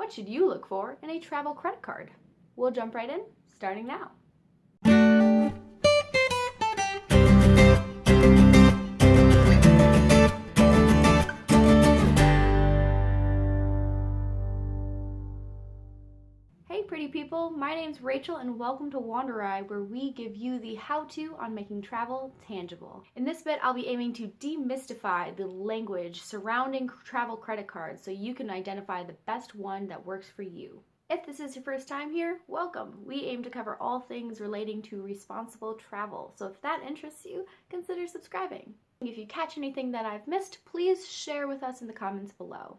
What should you look for in a travel credit card? We'll jump right in, starting now. Hey pretty people, my name's Rachel and welcome to Wanderai, where we give you the how-to on making travel tangible. In this bit, I'll be aiming to demystify the language surrounding travel credit cards so you can identify the best one that works for you. If this is your first time here, welcome. We aim to cover all things relating to responsible travel, so if that interests you, consider subscribing. If you catch anything that I've missed, please share with us in the comments below.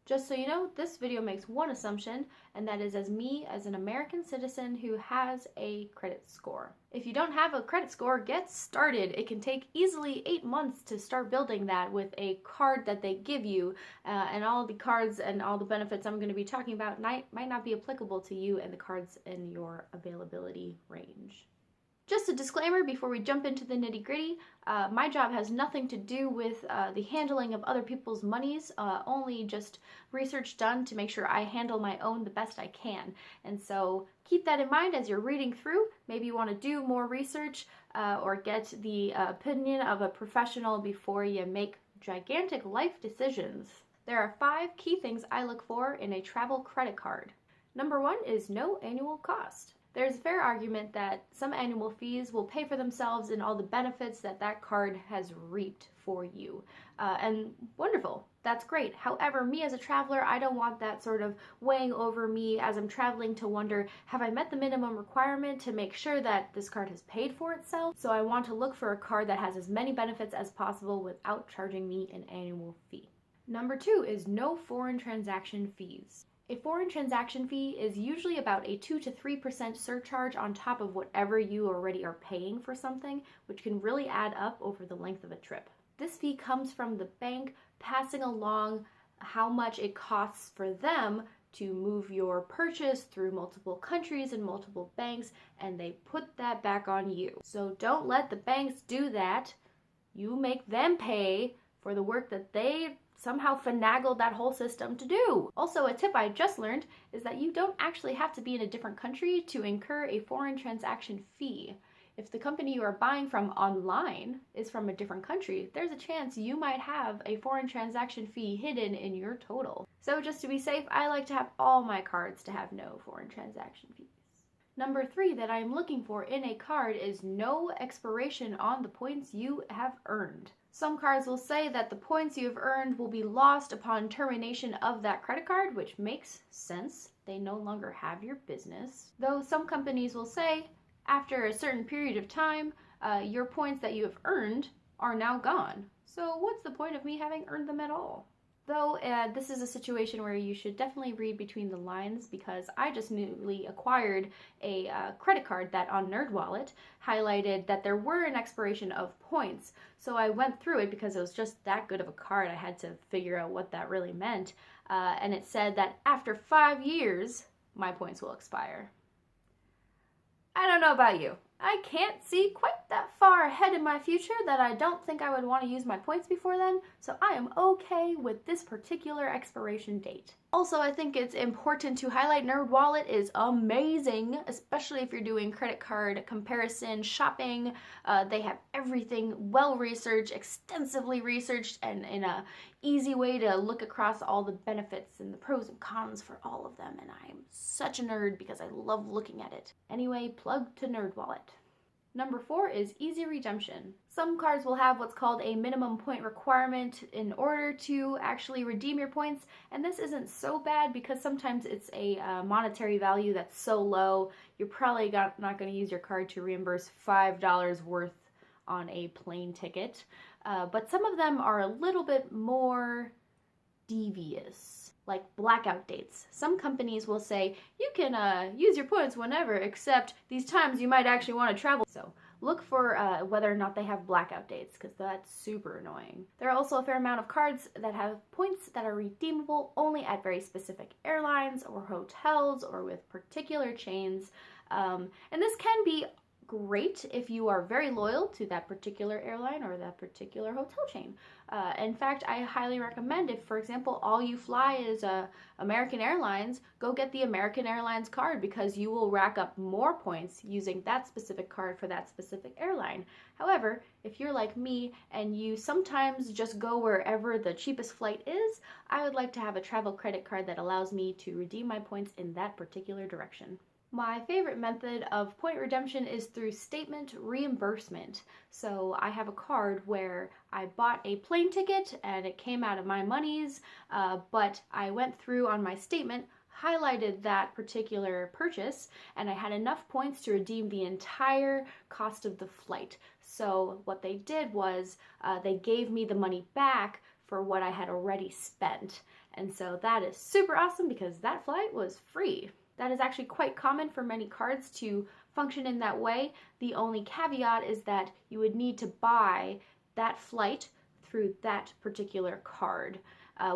Just so you know, this video makes one assumption, and that is as an American citizen who has a credit score. If you don't have a credit score, get started. It can take easily 8 months to start building that with a card that they give you, and all the cards and all the benefits I'm going to be talking about might not be applicable to you and the cards in your availability range. Just a disclaimer before we jump into the nitty-gritty, my job has nothing to do with the handling of other people's monies, only just research done to make sure I handle my own the best I can. And so keep that in mind as you're reading through. Maybe you want to do more research or get the opinion of a professional before you make gigantic life decisions. There are 5 key things I look for in a travel credit card. Number 1 is no annual cost. There's a fair argument that some annual fees will pay for themselves in all the benefits that that card has reaped for you. And wonderful, that's great. However, me as a traveler, I don't want that sort of weighing over me as I'm traveling to wonder, have I met the minimum requirement to make sure that this card has paid for itself? So I want to look for a card that has as many benefits as possible without charging me an annual fee. Number 2 is no foreign transaction fees. A foreign transaction fee is usually about a 2 to 3% surcharge on top of whatever you already are paying for something, which can really add up over the length of a trip. This fee comes from the bank passing along how much it costs for them to move your purchase through multiple countries and multiple banks, and they put that back on you. So don't let the banks do that. You make them pay for the work that they somehow finagled that whole system to do. Also, a tip I just learned is that you don't actually have to be in a different country to incur a foreign transaction fee. If the company you are buying from online is from a different country, there's a chance you might have a foreign transaction fee hidden in your total. So just to be safe, I like to have all my cards to have no foreign transaction fees. Number 3 that I'm looking for in a card is no expiration on the points you have earned. Some cards will say that the points you have earned will be lost upon termination of that credit card, which makes sense. They no longer have your business. Though some companies will say, after a certain period of time, your points that you have earned are now gone. So what's the point of me having earned them at all? Though this is a situation where you should definitely read between the lines, because I just newly acquired a credit card that on NerdWallet highlighted that there were an expiration of points. So I went through it because it was just that good of a card. I had to figure out what that really meant. And it said that after 5 years, my points will expire. I don't know about you. I can't see quite that far ahead in my future that I don't think I would want to use my points before then, so I am okay with this particular expiration date. Also, I think it's important to highlight NerdWallet is amazing, especially if you're doing credit card comparison shopping. They have everything well researched, extensively researched, and in a easy way to look across all the benefits and the pros and cons for all of them, and I'm such a nerd because I love looking at it. Anyway, plug to NerdWallet. Number 4 is easy redemption. Some cards will have what's called a minimum point requirement in order to actually redeem your points, and this isn't so bad because sometimes it's a monetary value that's so low, you're probably not going to use your card to reimburse $5 worth on a plane ticket. But some of them are a little bit more devious, like blackout dates. Some companies will say you can use your points whenever, except these times you might actually want to travel. So look for whether or not they have blackout dates, because that's super annoying. There are also a fair amount of cards that have points that are redeemable only at very specific airlines or hotels or with particular chains. And this can be great if you are very loyal to that particular airline or that particular hotel chain. In fact, I highly recommend if, for example, all you fly is American Airlines, go get the American Airlines card because you will rack up more points using that specific card for that specific airline. However, if you're like me and you sometimes just go wherever the cheapest flight is, I would like to have a travel credit card that allows me to redeem my points in that particular direction. My favorite method of point redemption is through statement reimbursement. So I have a card where I bought a plane ticket and it came out of my monies, but I went through on my statement, highlighted that particular purchase, and I had enough points to redeem the entire cost of the flight. So what they did was they gave me the money back for what I had already spent. And so that is super awesome because that flight was free. That is actually quite common for many cards to function in that way. The only caveat is that you would need to buy that flight through that particular card,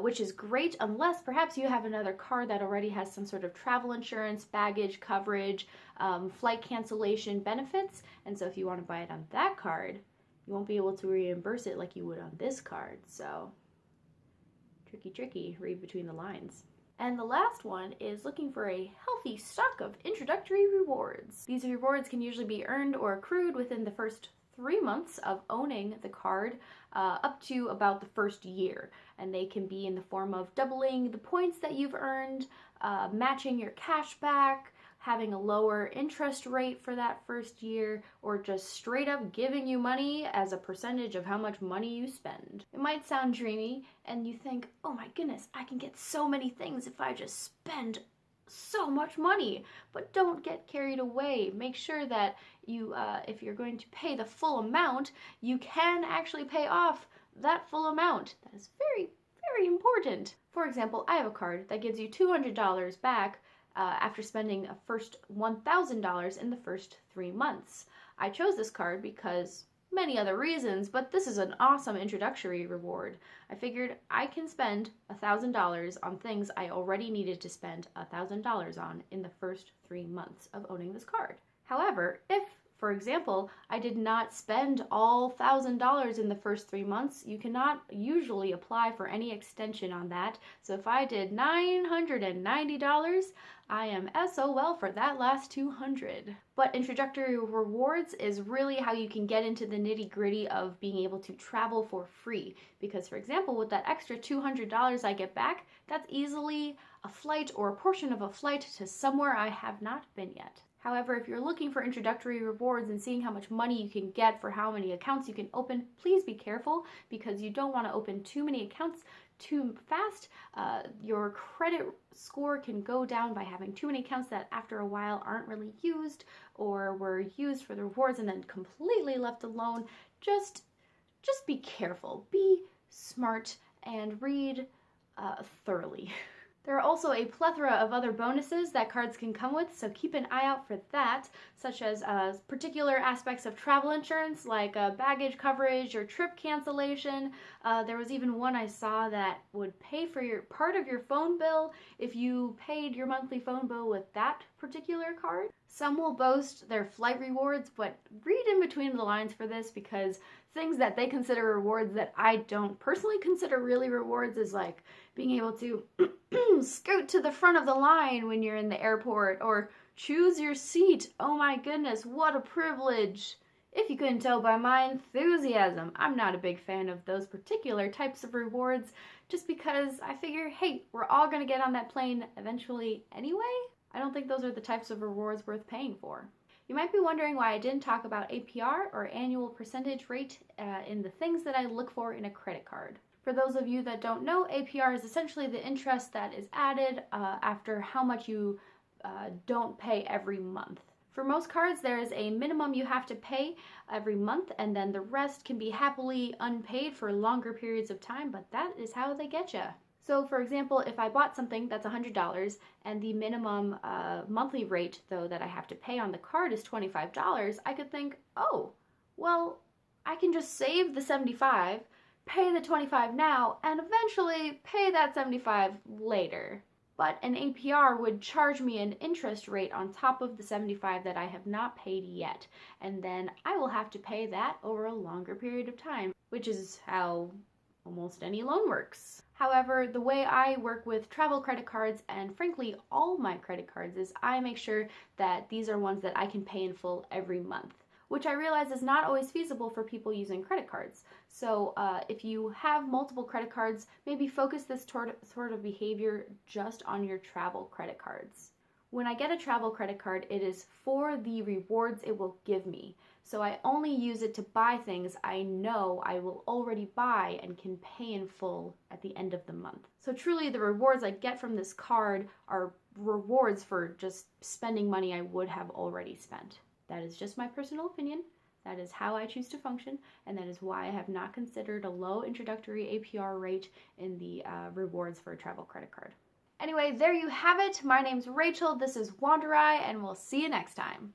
which is great unless perhaps you have another card that already has some sort of travel insurance, baggage coverage, flight cancellation benefits. And so if you want to buy it on that card, you won't be able to reimburse it like you would on this card. So tricky, read between the lines. And the last one is looking for a healthy stock of introductory rewards. These rewards can usually be earned or accrued within the first 3 months of owning the card, up to about the first year. And they can be in the form of doubling the points that you've earned, matching your cash back, having a lower interest rate for that first year, or just straight up giving you money as a percentage of how much money you spend. It might sound dreamy, and you think, oh my goodness, I can get so many things if I just spend so much money. But don't get carried away. Make sure that you, if you're going to pay the full amount, you can actually pay off that full amount. That is very, very important. For example, I have a card that gives you $200 back after spending a first $1,000 in the first 3 months. I chose this card because many other reasons, but this is an awesome introductory reward. I figured I can spend $1,000 on things I already needed to spend $1,000 on in the first 3 months of owning this card. However, if, for example, I did not spend all $1,000 in the first 3 months, you cannot usually apply for any extension on that. So if I did $990, I am SOL for that last $200. But introductory rewards is really how you can get into the nitty-gritty of being able to travel for free. Because, for example, with that extra $200 I get back, that's easily a flight or a portion of a flight to somewhere I have not been yet. However, if you're looking for introductory rewards and seeing how much money you can get for how many accounts you can open, please be careful because you don't want to open too many accounts too fast. Your credit score can go down by having too many accounts that after a while aren't really used or were used for the rewards and then completely left alone. Just be careful, be smart, and read thoroughly. There are also a plethora of other bonuses that cards can come with, so keep an eye out for that, such as particular aspects of travel insurance like baggage coverage or trip cancellation. There was even one I saw that would pay for your part of your phone bill if you paid your monthly phone bill with that particular card. Some will boast their flight rewards, but read in between the lines for this because things that they consider rewards that I don't personally consider really rewards is like being able to scoot to the front of the line when you're in the airport or choose your seat. Oh my goodness, what a privilege. If you couldn't tell by my enthusiasm, I'm not a big fan of those particular types of rewards just because I figure, hey, we're all gonna get on that plane eventually anyway. I don't think those are the types of rewards worth paying for. You might be wondering why I didn't talk about APR or annual percentage rate in the things that I look for in a credit card. For those of you that don't know, APR is essentially the interest that is added after how much you don't pay every month. For most cards, there is a minimum you have to pay every month, and then the rest can be happily unpaid for longer periods of time, but that is how they get you. So for example, if I bought something that's $100 and the minimum monthly rate though that I have to pay on the card is $25, I could think, oh, well, I can just save the $75, pay the $25 now, and eventually pay that $75 later. but an APR would charge me an interest rate on top of the 75 that I have not paid yet, and then I will have to pay that over a longer period of time, which is how almost any loan works. However, the way I work with travel credit cards, and frankly all my credit cards, is I make sure that these are ones that I can pay in full every month, which I realize is not always feasible for people using credit cards. So if you have multiple credit cards, maybe focus this sort of behavior just on your travel credit cards. When I get a travel credit card, it is for the rewards it will give me. So I only use it to buy things I know I will already buy and can pay in full at the end of the month. So truly the rewards I get from this card are rewards for just spending money I would have already spent. That is just my personal opinion. That is how I choose to function, and that is why I have not considered a low introductory APR rate in the rewards for a travel credit card. Anyway, there you have it. My name's Rachel, this is Wanderai, and we'll see you next time.